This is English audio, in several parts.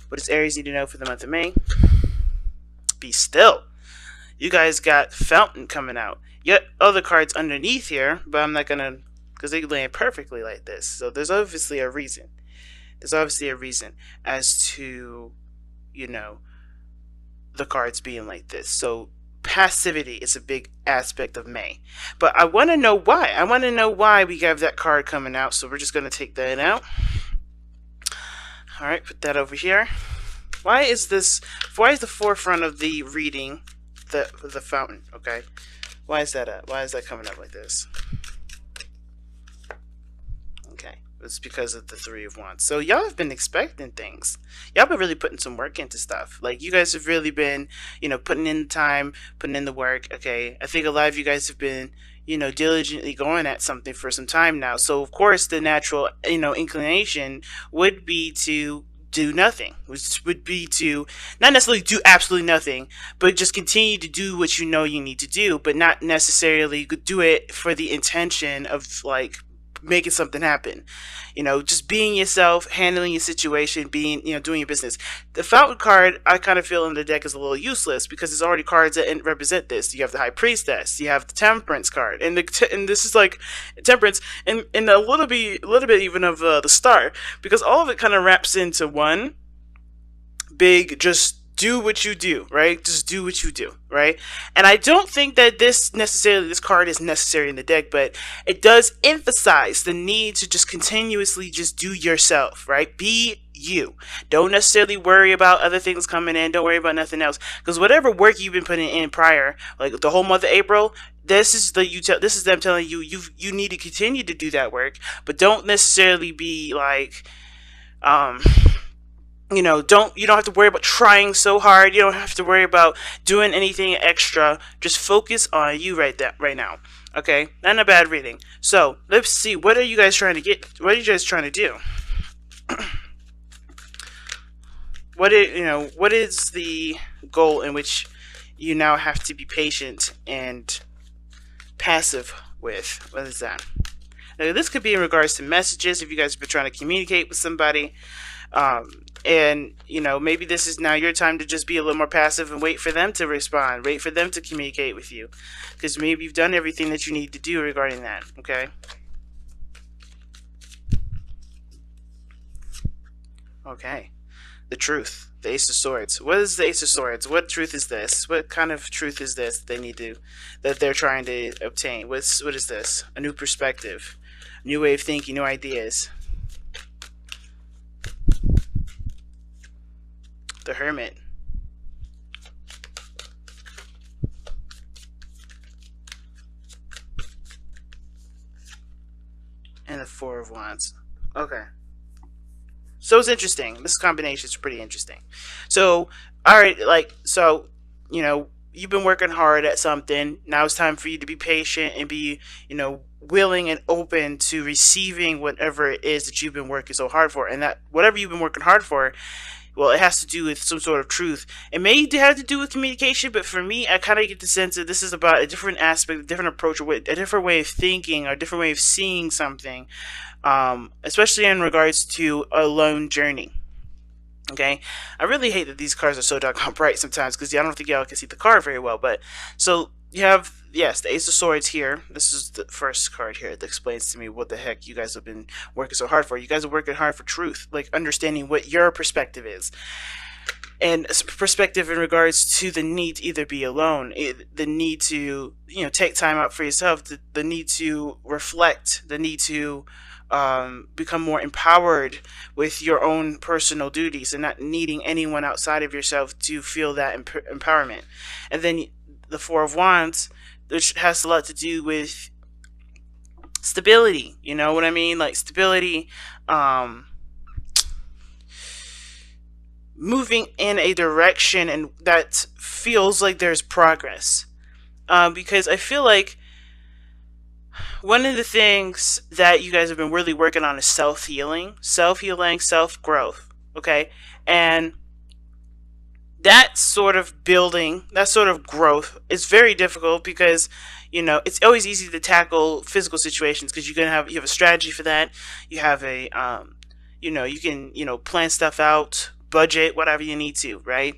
What does Aries need to know for the month of May? Be still. You guys got Fountain coming out. Yet other cards underneath here, but I'm not gonna, because they land perfectly like this. So there's obviously a reason. There's obviously a reason as to, you know, the cards being like this. So passivity is a big aspect of May. But I want to know why. I want to know why we have that card coming out. So we're just going to take that out. All right, put that over here. Why is this? Why is the forefront of the reading the fountain? Okay, why is that up? Why is that coming up like this? Okay, it's because of the Three of Wands. So y'all have been expecting things. Y'all been really putting some work into stuff. Like, you guys have really been, putting in the time, putting in the work. Okay, I think a lot of you guys have been, diligently going at something for some time now. So of course the natural, inclination would be to do nothing, which would be to not necessarily do absolutely nothing, but just continue to do what you know you need to do, but not necessarily do it for the intention of like making something happen. Just being yourself, handling your situation, being, doing your business. The Fountain card, I kind of feel in the deck is a little useless because there's already cards that represent this. You have the High Priestess, you have the Temperance card, and this is like Temperance, and a little bit even of the Star, because all of it kind of wraps into one big just do what you do, right? Just do what you do, right? And I don't think that this card is necessary in the deck, but it does emphasize the need to just continuously just do yourself, right? Be you. Don't necessarily worry about other things coming in. Don't worry about nothing else, because whatever work you've been putting in prior, like the whole month of April, this is them telling you you need to continue to do that work, but don't necessarily be like you don't have to worry about trying so hard. You don't have to worry about doing anything extra. Just focus on you right now. Okay, not a bad reading. So let's see, what are you guys trying to get? What are you guys trying to do? What is the goal in which you now have to be patient and passive with? What is that? Now, this could be in regards to messages, if you guys have been trying to communicate with somebody. And maybe this is now your time to just be a little more passive and wait for them to respond, wait for them to communicate with you, because maybe you've done everything that you need to do regarding that. Okay, the truth, the Ace of Swords. What is the Ace of Swords? What truth is this? What kind of truth is this that they're trying to obtain? What is this? A new perspective, new way of thinking, new ideas. The Hermit. And the Four of Wands. Okay. So it's interesting. This combination is pretty interesting. So, alright, you've been working hard at something. Now it's time for you to be patient and be, willing and open to receiving whatever it is that you've been working so hard for. And that whatever you've been working hard for, well, it has to do with some sort of truth. It may have to do with communication, but for me, I kind of get the sense that this is about a different aspect, a different approach, a different way of thinking, or a different way of seeing something, especially in regards to a lone journey. Okay, I really hate that these cards are so doggone bright sometimes, because I don't think y'all can see the card very well. But so you have, yes, the Ace of Swords here. This is the first card here that explains to me what the heck you guys have been working so hard for. You guys are working hard for truth, like understanding what your perspective is, and perspective in regards to the need to either be alone, the need to take time out for yourself, the need to reflect, the need to become more empowered with your own personal duties and not needing anyone outside of yourself to feel that empowerment. And then the Four of Wands, which has a lot to do with stability. You know what I mean? Like stability, moving in a direction and that feels like there's progress. Because I feel like one of the things that you guys have been really working on is self-healing, self-growth, okay? And that sort of building, that sort of growth is very difficult because, it's always easy to tackle physical situations because you have a strategy for that. You have a, you can, plan stuff out budget whatever you need to, right?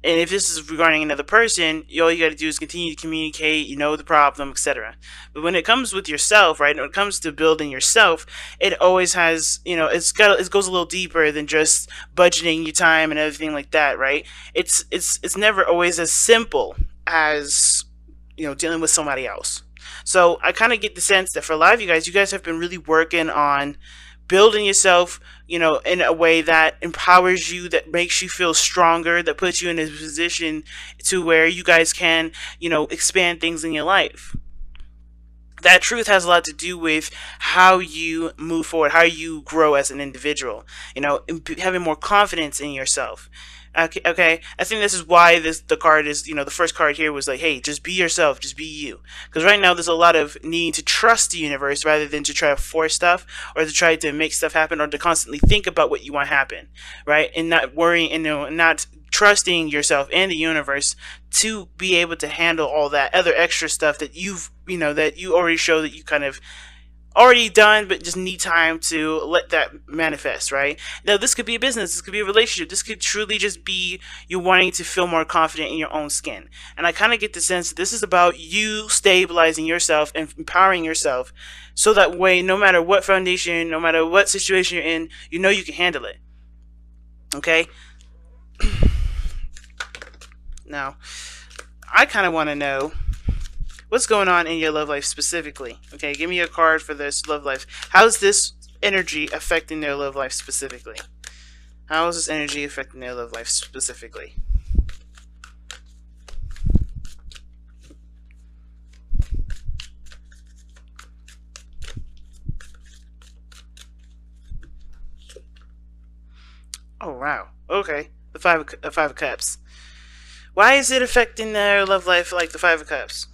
And if this is regarding another person, all you got to do is continue to communicate, the problem, etc. But when it comes with yourself, right, when it comes to building yourself, it always has, it goes a little deeper than just budgeting your time and everything like that, right? It's never always as simple as, dealing with somebody else. So I kind of get the sense that for a lot of you guys have been really working on building yourself, in a way that empowers you, that makes you feel stronger, that puts you in a position to where you guys can, expand things in your life. That truth has a lot to do with how you move forward, how you grow as an individual, having more confidence in yourself. Okay. I think this is why the card is, the first card here was like, hey, just be yourself, just be you. Because right now there's a lot of need to trust the universe rather than to try to force stuff or to try to make stuff happen or to constantly think about what you want to happen, right? And not worrying and not trusting yourself and the universe to be able to handle all that other extra stuff that that you already show that you kind of already done, but just need time to let that manifest, right? Now, this could be a business, this could be a relationship, this could truly just be you wanting to feel more confident in your own skin. And I kind of get the sense that this is about you stabilizing yourself and empowering yourself so that way, no matter what foundation, no matter what situation you're in, you can handle it. Okay? Now, I kind of want to know what's going on in your love life specifically. Okay, give me a card for this love life. How's this energy affecting their love life specifically? How is this energy affecting their love life specifically? Oh, wow. Okay. The Five of Cups. Why is it affecting their love life like the Five of Cups?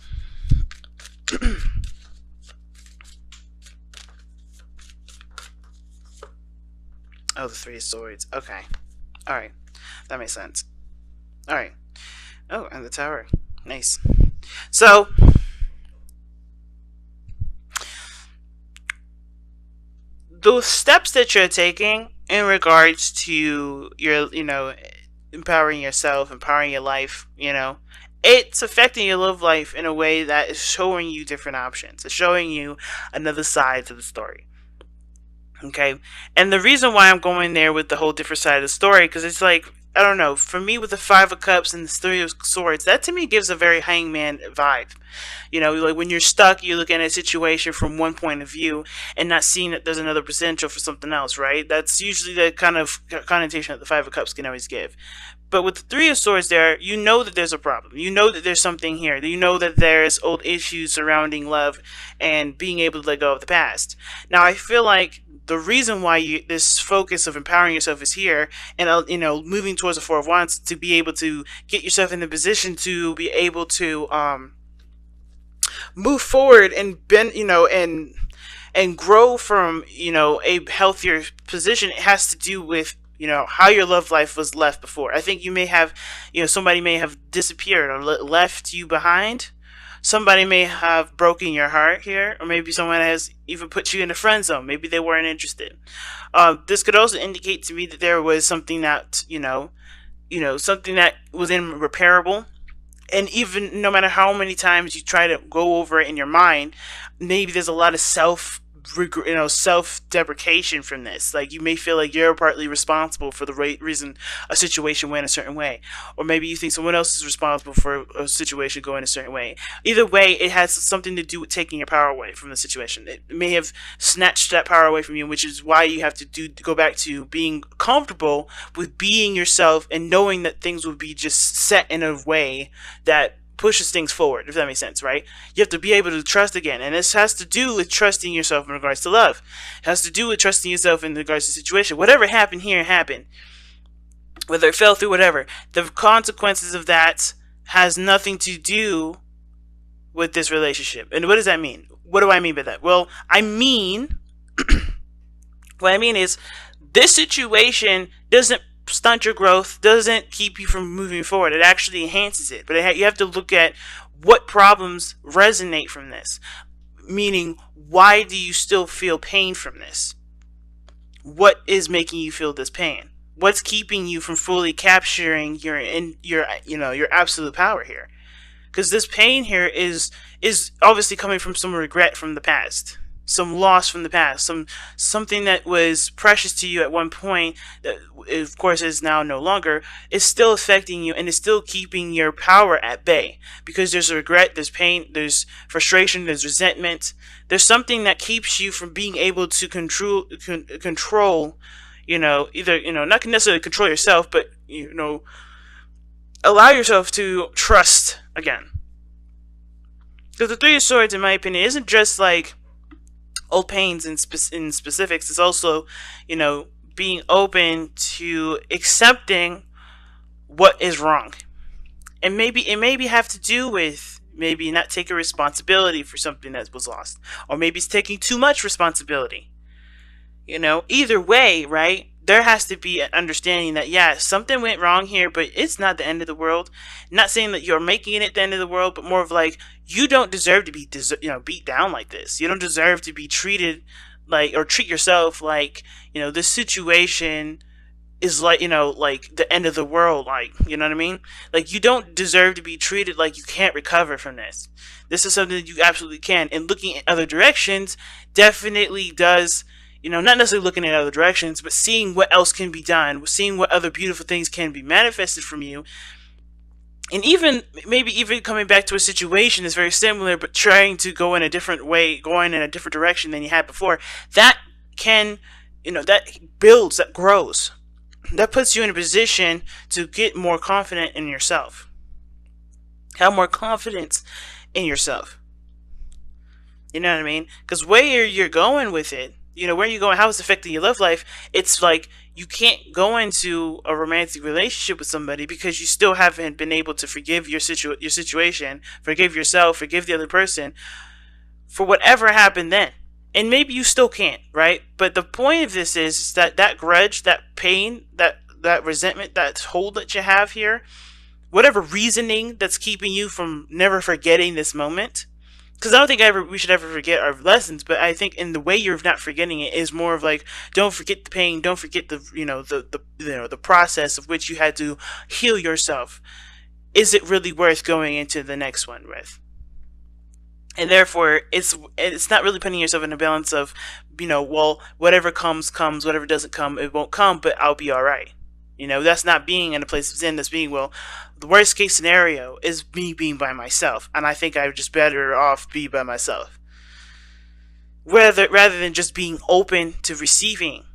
Oh, the Three of Swords. Okay. Alright. That makes sense. Alright. Oh, and the Tower. Nice. So, those steps that you're taking in regards to your, empowering yourself, empowering your life, it's affecting your love life in a way that is showing you different options. It's showing you another side to the story. Okay? And the reason why I'm going there with the whole different side of the story, because it's like, I don't know, for me with the Five of Cups and the Three of Swords, that to me gives a very hangman vibe. Like when you're stuck, you're looking at a situation from one point of view and not seeing that there's another potential for something else, right? That's usually the kind of connotation that the Five of Cups can always give. But with the Three of Swords there, you know that there's a problem. You know that there's something here. You know that there's old issues surrounding love and being able to let go of the past. Now, I feel like the reason why this focus of empowering yourself is here and, moving towards the Four of Wands to be able to get yourself in the position to be able to move forward and bend, and grow from, a healthier position. It has to do with how your love life was left before. I think you may have, somebody may have disappeared or left you behind. Somebody may have broken your heart here, or maybe someone has even put you in a friend zone. Maybe they weren't interested. This could also indicate to me that there was something that, something that was irreparable. And even no matter how many times you try to go over it in your mind, maybe there's a lot of self-deprecation from this. Like, you may feel like you're partly responsible for the reason a situation went a certain way, or maybe you think someone else is responsible for a situation going a certain way. Either way, it has something to do with taking your power away from the situation. It may have snatched that power away from you, which is why you have to go back to being comfortable with being yourself and knowing that things will be just set in a way that pushes things forward, if that makes sense, right? You have to be able to trust again, and this has to do with trusting yourself in regards to love. It has to do with trusting yourself in regards to the situation. Whatever happened here happened. Whether it fell through, whatever. The consequences of that has nothing to do with this relationship. And what does that mean? What do I mean by that? Well, what I mean is, this situation doesn't stunt your growth, doesn't keep you from moving forward. It actually enhances it. But you have to look at what problems resonate from this. Meaning, why do you still feel pain from this? What is making you feel this pain? What's keeping you from fully capturing your absolute power here? Because this pain here is obviously coming from some regret from the past, some loss from the past, something that was precious to you at one point that of course is now no longer, is still affecting you and is still keeping your power at bay, because there's regret, there's pain, there's frustration, there's resentment. There's something that keeps you from being able to control, either, not necessarily control yourself, but allow yourself to trust again. So the Three of Swords, in my opinion, isn't just like old pains in specifics. It's also, being open to accepting what is wrong. And maybe it maybe have to do with maybe not taking responsibility for something that was lost. Or maybe it's taking too much responsibility. Either way, right? There has to be an understanding that, yeah, something went wrong here, but it's not the end of the world. Not saying that you're making it the end of the world, but more of like, you don't deserve to be, beat down like this. You don't deserve to be treated like, or treat yourself like, this situation is like, like the end of the world. Like, you know what I mean? Like, you don't deserve to be treated like you can't recover from this. This is something that you absolutely can. And looking in other directions definitely does, not necessarily looking in other directions, but seeing what else can be done, seeing what other beautiful things can be manifested from you. And maybe even coming back to a situation that's very similar, but trying to go in a different way, going in a different direction than you had before. That can, that builds, that grows. That puts you in a position to get more confident in yourself. Have more confidence in yourself. You know what I mean? Because where you're going with it, where you're going, how it's affecting your love life, it's like you can't go into a romantic relationship with somebody because you still haven't been able to forgive your situation, forgive yourself, forgive the other person for whatever happened then. And maybe you still can't, right? But the point of this is that grudge, that pain, that resentment, that hold that you have here, whatever reasoning that's keeping you from never forgetting this moment. Because I don't think we should ever forget our lessons, but I think in the way you're not forgetting it is more of like, don't forget the pain, don't forget the process of which you had to heal yourself. Is it really worth going into the next one with? And therefore, it's not really putting yourself in a balance of, well, whatever comes, whatever doesn't come, it won't come, but I'll be all right. That's not being in a place of zen. That's being, well, the worst case scenario is me being by myself, and I think I'm just better off be by myself. Rather than just being open to receiving.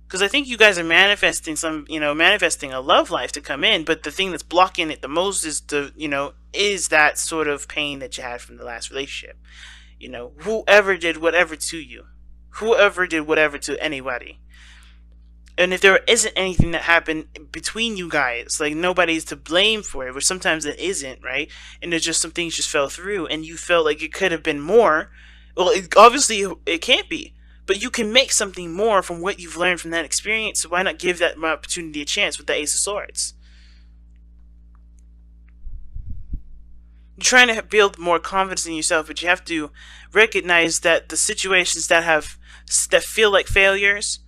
Because I think you guys are manifesting manifesting a love life to come in, but the thing that's blocking it the most is is that sort of pain that you had from the last relationship. Whoever did whatever to you, whoever did whatever to anybody. And if there isn't anything that happened between you guys, like nobody's to blame for it, which sometimes it isn't, right? And there's just some things just fell through, and you felt like it could have been more. Well, obviously it can't be, but you can make something more from what you've learned from that experience. So why not give that opportunity a chance with the Ace of Swords? You're trying to build more confidence in yourself, but you have to recognize that the situations that feel like failures,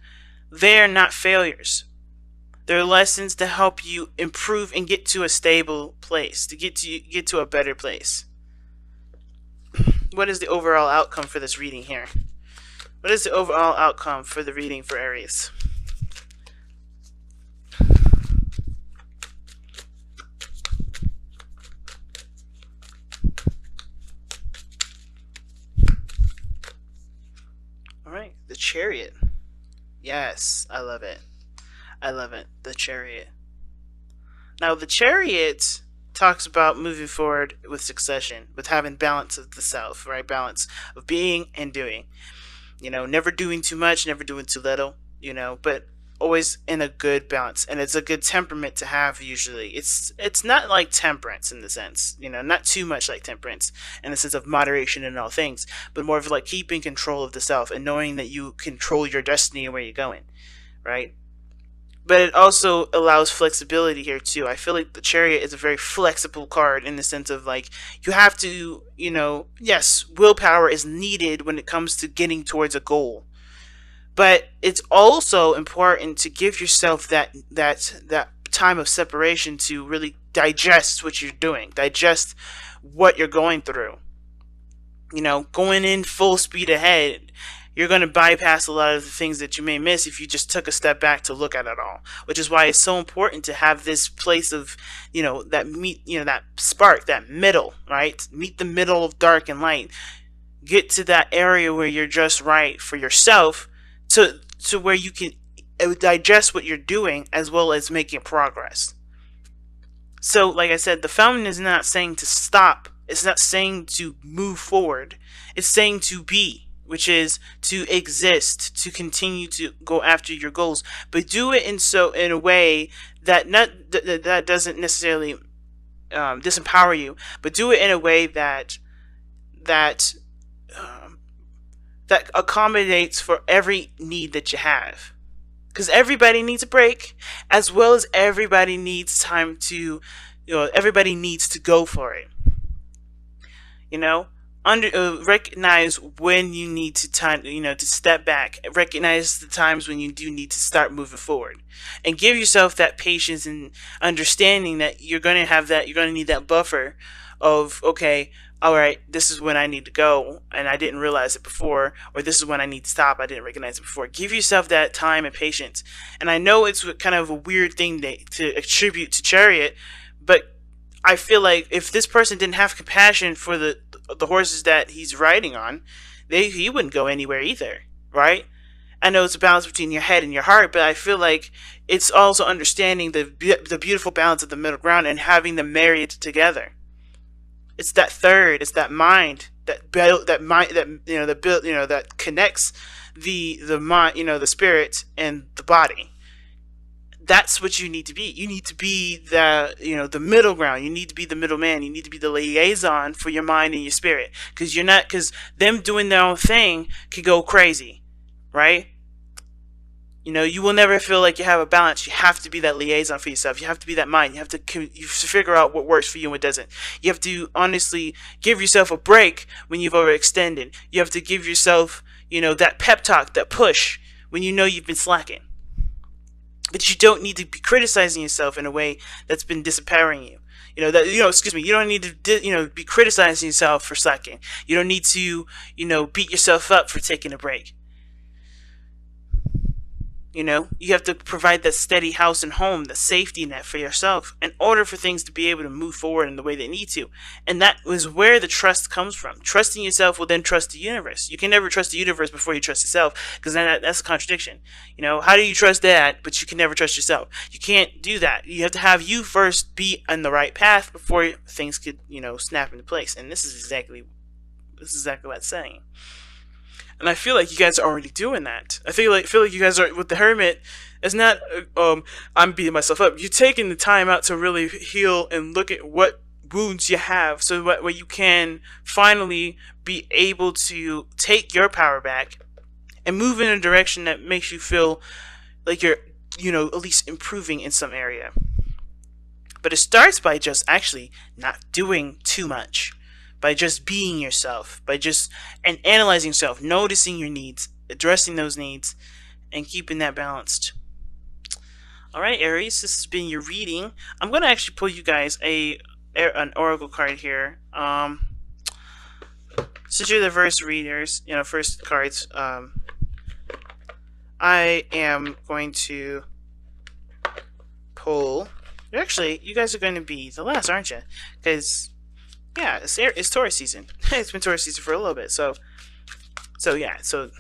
they're not failures. They're lessons to help you improve and get to a stable place, to get to a better place. What is the overall outcome for this reading here? What is the overall outcome for the reading for Aries? Alright, the Chariot. Yes, I love it. I love it. The Chariot. Now, the Chariot talks about moving forward with succession, with having balance of the self, right? Balance of being and doing. Never doing too much, never doing too little, but always in a good balance. And it's a good temperament to have usually. It's not like temperance in the sense, not too much like temperance in the sense of moderation in all things, but more of like keeping control of the self and knowing that you control your destiny and where you're going, right? But it also allows flexibility here too. I feel like the Chariot is a very flexible card in the sense of like, you have to, yes, willpower is needed when it comes to getting towards a goal. But it's also important to give yourself that time of separation to really digest what you're doing, digest what you're going through. Going in full speed ahead, you're going to bypass a lot of the things that you may miss if you just took a step back to look at it all. Which is why it's so important to have this place of, that spark, that middle, right? Meet the middle of dark and light. Get to that area where you're just right for yourself, to where you can digest what you're doing as well as making progress. So, like I said, the fountain is not saying to stop. It's not saying to move forward. It's saying to be, which is to exist, to continue to go after your goals, but do it in a way that doesn't necessarily disempower you, but do it in a way that um, that accommodates for every need that you have. Because everybody needs a break, as well as everybody needs time to, everybody needs to go for it. You know, recognize when you need to to step back. Recognize the times when you do need to start moving forward, and give yourself that patience and understanding that you're going to have that. You're going to need that buffer of, okay, all right, this is when I need to go, and I didn't realize it before, or this is when I need to stop, I didn't recognize it before. Give yourself that time and patience. And I know it's kind of a weird thing to attribute to Chariot, but I feel like if this person didn't have compassion for the horses that he's riding on, he wouldn't go anywhere either, right? I know it's a balance between your head and your heart, but I feel like it's also understanding the beautiful balance of the middle ground and having them married together. It's that third. It's that mind. That mind. That connects the mind. The spirit and the body. That's what you need to be. You need to be the middle ground. You need to be the middleman. You need to be the liaison for your mind and your spirit. Because them doing their own thing can go crazy, right? You will never feel like you have a balance. You have to be that liaison for yourself. You have to be that mind. You have to figure out what works for you and what doesn't. You have to honestly give yourself a break when you've overextended. You have to give yourself, that pep talk, that push when you know you've been slacking. But you don't need to be criticizing yourself in a way that's been disempowering you. Excuse me, you don't need to, be criticizing yourself for slacking. You don't need to, beat yourself up for taking a break. You have to provide that steady house and home, the safety net for yourself in order for things to be able to move forward in the way they need to. And that is where the trust comes from. Trusting yourself will then trust the universe. You can never trust the universe before you trust yourself, because then that's a contradiction. How do you trust that, but you can never trust yourself? You can't do that. You have to have you first be on the right path before things could, snap into place. And this is exactly what it's saying. And I feel like you guys are already doing that. I feel like you guys are with the Hermit. It's not I'm beating myself up. You're taking the time out to really heal and look at what wounds you have, so that way you can finally be able to take your power back and move in a direction that makes you feel like you're at least improving in some area. But it starts by just actually not doing too much. By just being yourself, and analyzing yourself, noticing your needs, addressing those needs, and keeping that balanced. Alright, Aries, this has been your reading. I'm going to actually pull you guys an oracle card here. Since you're the first readers, first cards, I am going to pull... Actually, you guys are going to be the last, aren't you? Because... yeah, it's Taurus season. It's been Taurus season for a little bit, so yeah. So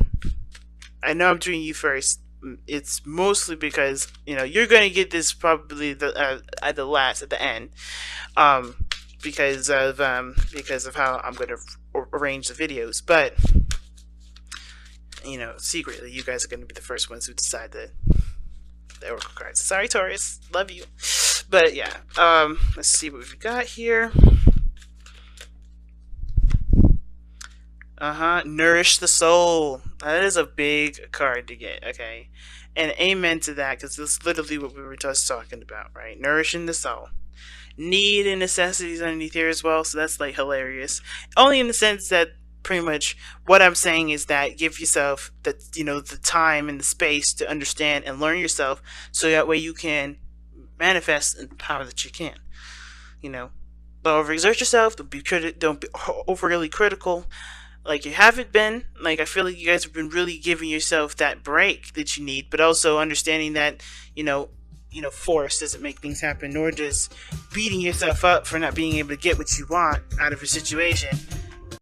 I know I'm doing you first. It's mostly because you're gonna get this probably at the end, because of how I'm gonna arrange the videos. But secretly, you guys are gonna be the first ones who decide the oracle cards. Sorry, Taurus, love you, but yeah. Let's see what we've got here. Nourish the soul. That is a big card to get, okay? And amen to that, because that's literally what we were just talking about, right? Nourishing the soul. Need and necessities underneath here as well, so that's like hilarious. Only in the sense that pretty much what I'm saying is that give yourself the, the time and the space to understand and learn yourself, so that way you can manifest in the power that you can. You know, don't overexert yourself. Don't be overly critical like you haven't been. Like, I feel like you guys have been really giving yourself that break that you need, but also understanding that force doesn't make things happen, nor does beating yourself up for not being able to get what you want out of a situation